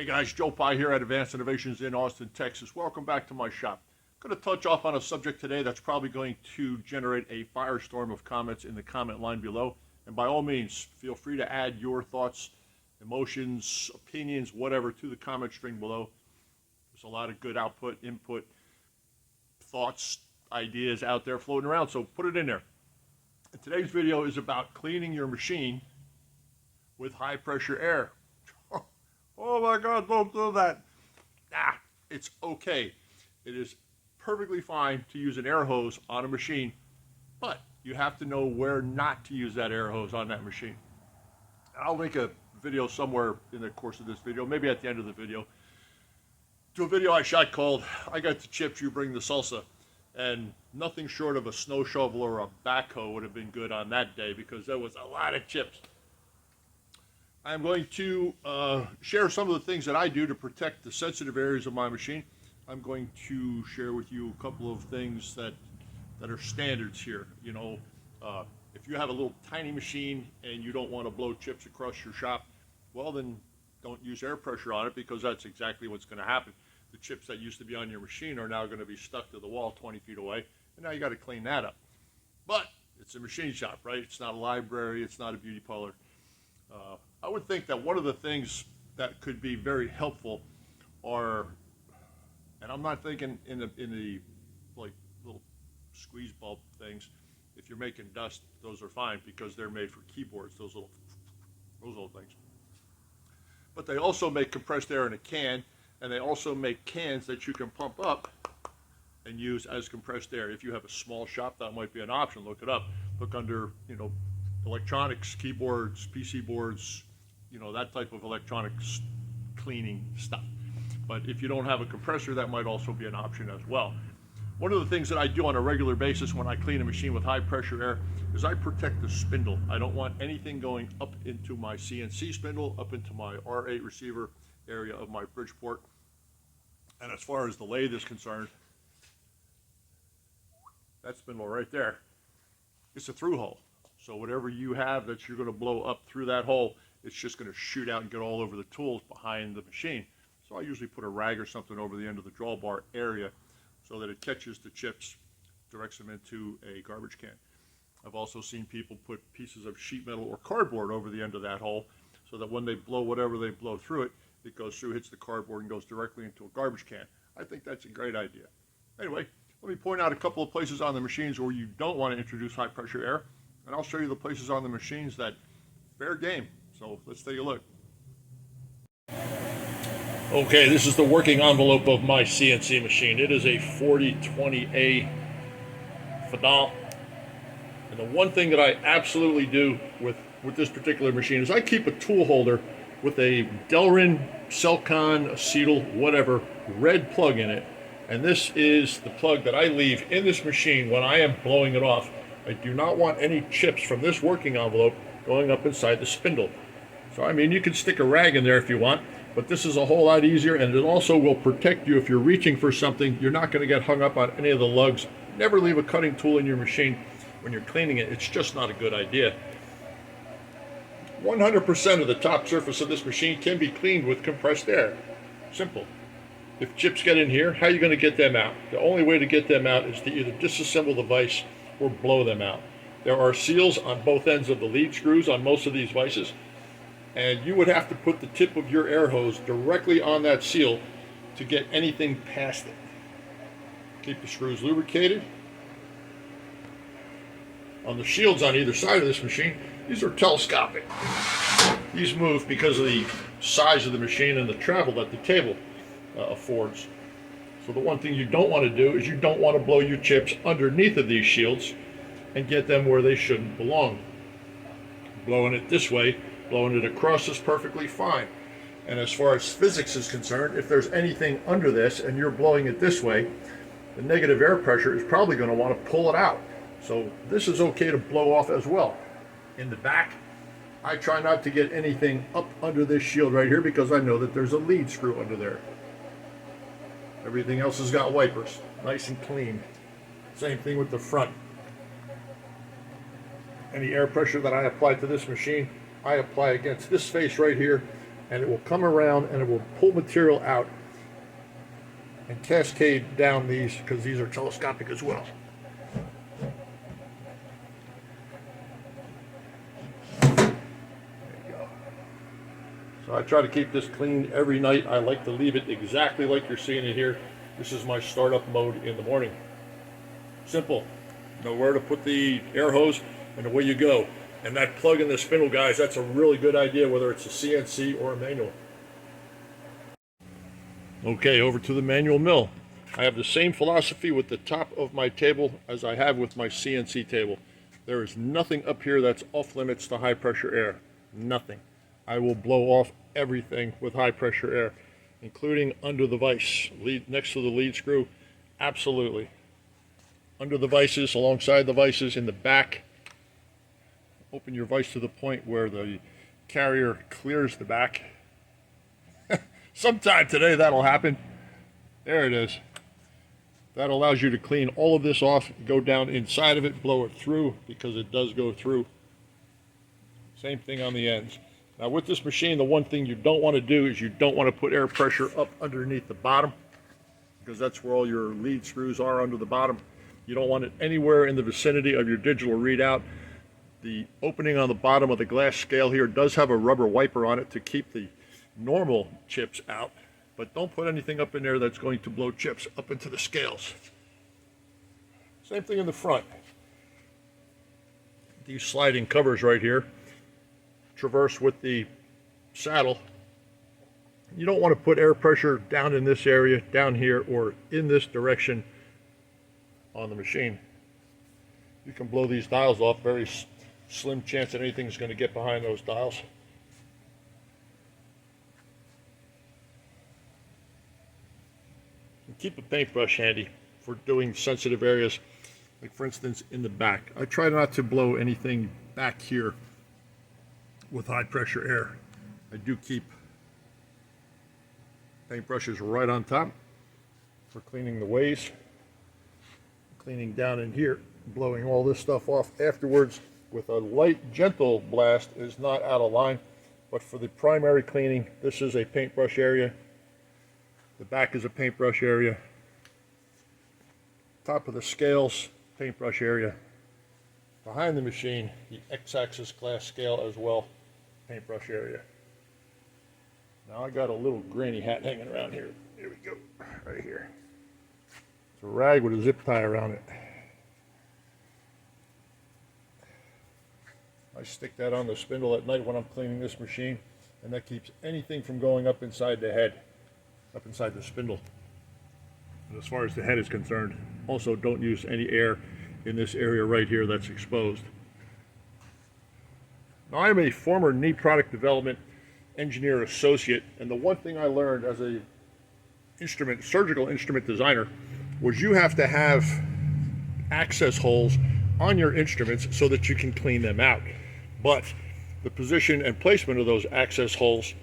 Hey guys, Joe Pye here at Advanced Innovations in Austin, Texas. Welcome back to my shop. I'm going to touch off on a subject today that's probably going to generate a firestorm of comments in the comment line below. And by all means, feel free to add your thoughts, emotions, opinions, whatever to the comment string below. There's a lot of good output, input, thoughts, ideas out there floating around, so put it in there. And today's video is about cleaning your machine with high pressure air. Oh my God, don't do that. Nah, it's okay. It is perfectly fine to use an air hose on a machine, but you have to know where not to use that air hose on that machine. I'll link a video somewhere in the course of this video, maybe at the end of the video, to a video I shot called I Got the Chips, You Bring the Salsa. And nothing short of a snow shovel or a backhoe would have been good on that day because there was a lot of chips. I'm going to share some of the things that I do to protect the sensitive areas of my machine. I'm going to share with you a couple of things that are standards here. You know, if you have a little tiny machine and you don't want to blow chips across your shop, well then don't use air pressure on it because that's exactly what's going to happen. The chips that used to be on your machine are now going to be stuck to the wall 20 feet away, and now you got to clean that up. But it's a machine shop, right? It's not a library, it's not a beauty parlor. I would think that one of the things that could be very helpful are, and I'm not thinking in the like little squeeze bulb things. If you're making dust, those are fine because they're made for keyboards, those little things. But they also make compressed air in a can, and they also make cans that you can pump up and use as compressed air. If you have a small shop, that might be an option. Look it up. Look under, you know, electronics, keyboards, PC boards, you know, that type of electronics cleaning stuff. But if you don't have a compressor, that might also be an option as well. One of the things that I do on a regular basis when I clean a machine with high pressure air is I protect the spindle. I don't want anything going up into my CNC spindle, up into my R8 receiver area of my Bridgeport. And as far as the lathe is concerned, that spindle right there, it's a through hole. So whatever you have that you're going to blow up through that hole, it's just going to shoot out and get all over the tools behind the machine. So I usually put a rag or something over the end of the drawbar area so that it catches the chips, directs them into a garbage can. I've also seen people put pieces of sheet metal or cardboard over the end of that hole so that when they blow whatever they blow through it, it goes through, hits the cardboard, and goes directly into a garbage can. I think that's a great idea. Anyway, let me point out a couple of places on the machines where you don't want to introduce high pressure air, and I'll show you the places on the machines that fair game. So let's take a look. Okay, this is the working envelope of my CNC machine. It is a 4020A Spindle. And the one thing that I absolutely do with this particular machine is I keep a tool holder with a Delrin, Celcon, Acetal, whatever, red plug in it. And this is the plug that I leave in this machine when I am blowing it off. I do not want any chips from this working envelope going up inside the spindle. So, I mean, you can stick a rag in there if you want, but this is a whole lot easier, and it also will protect you if you're reaching for something. You're not going to get hung up on any of the lugs. Never leave a cutting tool in your machine when you're cleaning it. It's just not a good idea. 100% of the top surface of this machine can be cleaned with compressed air. Simple. If chips get in here, how are you going to get them out? The only way to get them out is to either disassemble the vise or blow them out. There are seals on both ends of the lead screws on most of these vices, and you would have to put the tip of your air hose directly on that seal to get anything past it. Keep the screws lubricated. On the shields on either side of this machine, these are telescopic. These move because of the size of the machine and the travel that the table affords. So the one thing you don't want to do is you don't want to blow your chips underneath of these shields and get them where they shouldn't belong. Blowing it this way, blowing it across is perfectly fine. And as far as physics is concerned, if there's anything under this and you're blowing it this way, the negative air pressure is probably going to want to pull it out. So this is okay to blow off as well. In the back, I try not to get anything up under this shield right here because I know that there's a lead screw under there. Everything else has got wipers, nice and clean. Same thing with the front. Any air pressure that I apply to this machine, I apply against this face right here and it will come around and it will pull material out and cascade down these, because these are telescopic as well. So I try to keep this clean every night. I like to leave it exactly like you're seeing it here. This is my startup mode in the morning. Simple. Know where to put the air hose and away you go. And that plug in the spindle, guys, that's a really good idea, whether it's a CNC or a manual. Okay, over to the manual mill. I have the same philosophy with the top of my table as I have with my CNC table. There is nothing up here that's off limits to high pressure air. Nothing. I will blow off everything with high pressure air, including under the vise, next to the lead screw. Absolutely. Under the vices, alongside the vices, in the back. Open your vise to the point where the carrier clears the back. Sometime today that'll happen. There it is. That allows you to clean all of this off, go down inside of it, blow it through, because it does go through. Same thing on the ends. Now with this machine, the one thing you don't want to do is you don't want to put air pressure up underneath the bottom, because that's where all your lead screws are, under the bottom. You don't want it anywhere in the vicinity of your digital readout. The opening on the bottom of the glass scale here does have a rubber wiper on it to keep the normal chips out, but don't put anything up in there that's going to blow chips up into the scales. Same thing in the front. These sliding covers right here traverse with the saddle. You don't want to put air pressure down in this area, down here, or in this direction on the machine. You can blow these dials off. Very slim chance that anything's going to get behind those dials. And keep a paintbrush handy for doing sensitive areas, like for instance in the back. I try not to blow anything back here with high pressure air. I do keep paintbrushes right on top for cleaning the ways, cleaning down in here, blowing all this stuff off afterwards with a light, gentle blast is not out of line. But for the primary cleaning, this is a paintbrush area. The back is a paintbrush area. Top of the scales, paintbrush area. Behind the machine, the X-axis glass scale as well, paintbrush area. Now I got a little granny hat hanging around here. Here we go, right here. It's a rag with a zip tie around it. I stick that on the spindle at night when I'm cleaning this machine, and that keeps anything from going up inside the head, up inside the spindle. And as far as the head is concerned, also don't use any air in this area right here that's exposed. Now I'm a former knee product development engineer associate, and the one thing I learned as a surgical instrument designer was you have to have access holes on your instruments so that you can clean them out. But the position and placement of those access holes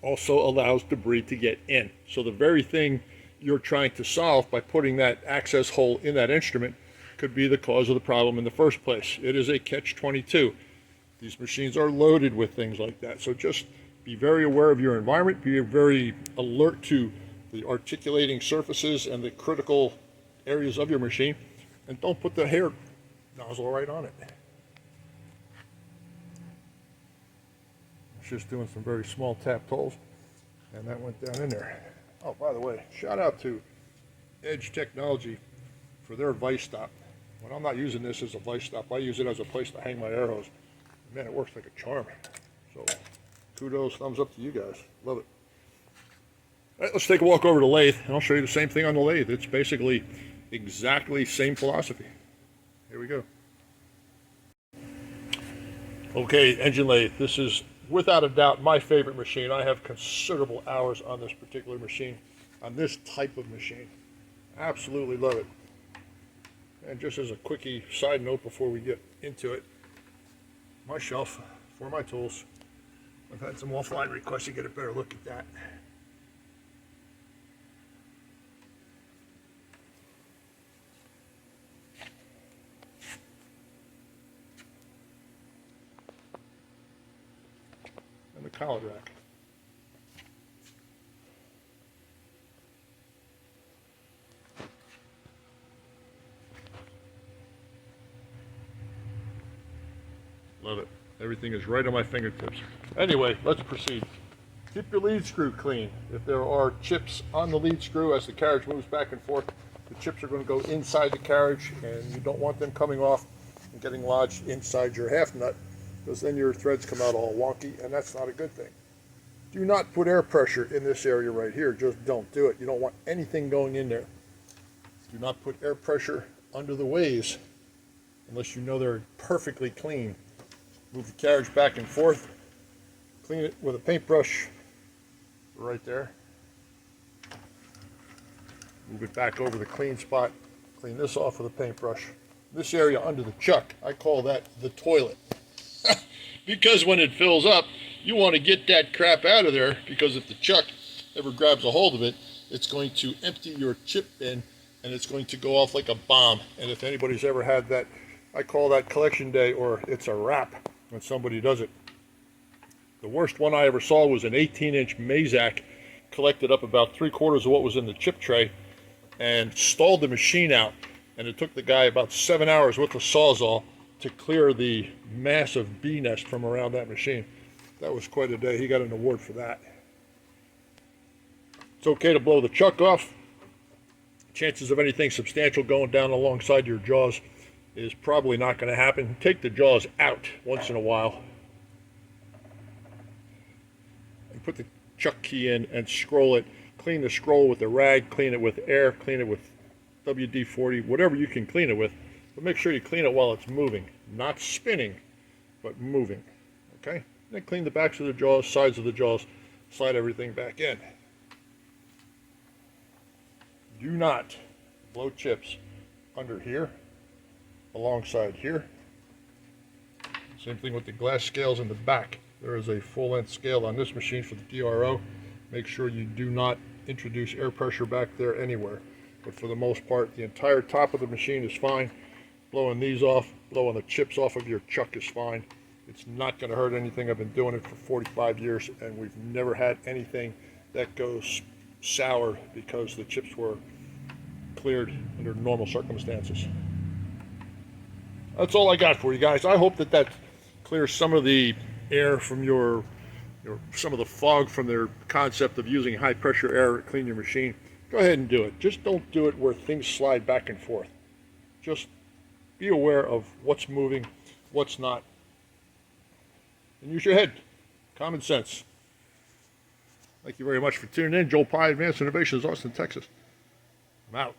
also allows debris to get in. So the very thing you're trying to solve by putting that access hole in that instrument could be the cause of the problem in the first place. It is a catch-22. These machines are loaded with things like that. So just be very aware of your environment, be very alert to the articulating surfaces and the critical areas of your machine, and don't put the hair nozzle right on it. It's just doing some very small tap holes, and that went down in there. Oh, by the way, shout out to Edge Technology for their vice stop. When I'm not using this as a vice stop, I use it as a place to hang my air hose. Man, it works like a charm. So kudos, thumbs up to you guys. Love it. All right, let's take a walk over to the lathe, and I'll show you the same thing on the lathe. It's basically exactly same philosophy. Here we go. Okay, engine lathe. This is without a doubt my favorite machine. I have considerable hours on this particular machine, on this type of machine. Absolutely love it. And just as a quickie side note before we get into it, my shelf for my tools. I've had some offline requests to get a better look at that. And the collet rack. Love it. Everything is right on my fingertips. Anyway, let's proceed. Keep your lead screw clean. If there are chips on the lead screw as the carriage moves back and forth, the chips are going to go inside the carriage, and you don't want them coming off and getting lodged inside your half nut, because then your threads come out all wonky, and that's not a good thing. Do not put air pressure in this area right here. Just don't do it. You don't want anything going in there. Do not put air pressure under the ways unless you know they're perfectly clean. Move the carriage back and forth. Clean it with a paintbrush right there. Move it back over the clean spot. Clean this off with a paintbrush. This area under the chuck, I call that the toilet. Because when it fills up, you want to get that crap out of there, because if the chuck ever grabs a hold of it, it's going to empty your chip bin and it's going to go off like a bomb. And if anybody's ever had that, I call that collection day, or it's a wrap when somebody does it. The worst one I ever saw was an 18-inch Mazak, collected up about 3/4 of what was in the chip tray and stalled the machine out. And it took the guy about 7 hours with the Sawzall to clear the massive bee nest from around that machine. That was quite a day. He got an award for that. It's okay to blow the chuck off. Chances of anything substantial going down alongside your jaws is probably not going to happen. Take the jaws out once in a while and put the chuck key in and scroll it. Clean the scroll with a rag, clean it with air, clean it with WD-40, whatever you can clean it with. But make sure you clean it while it's moving, not spinning, but moving. Okay? Then clean the backs of the jaws, sides of the jaws, slide everything back in. Do not blow chips under here, alongside here. Same thing with the glass scales in the back. There is a full-length scale on this machine for the DRO. Make sure you do not introduce air pressure back there anywhere. But for the most part, the entire top of the machine is fine. Blowing these off, blowing the chips off of your chuck is fine. It's not going to hurt anything. I've been doing it for 45 years, and we've never had anything that goes sour because the chips were cleared under normal circumstances. That's all I got for you guys. I hope that that clears some of the air from your some of the fog from their concept of using high pressure air to clean your machine. Go ahead and do it. Just don't do it where things slide back and forth. Just be aware of what's moving, what's not, and use your head. Common sense. Thank you very much for tuning in. Joel Pye, Advanced Innovations, Austin, Texas. I'm out.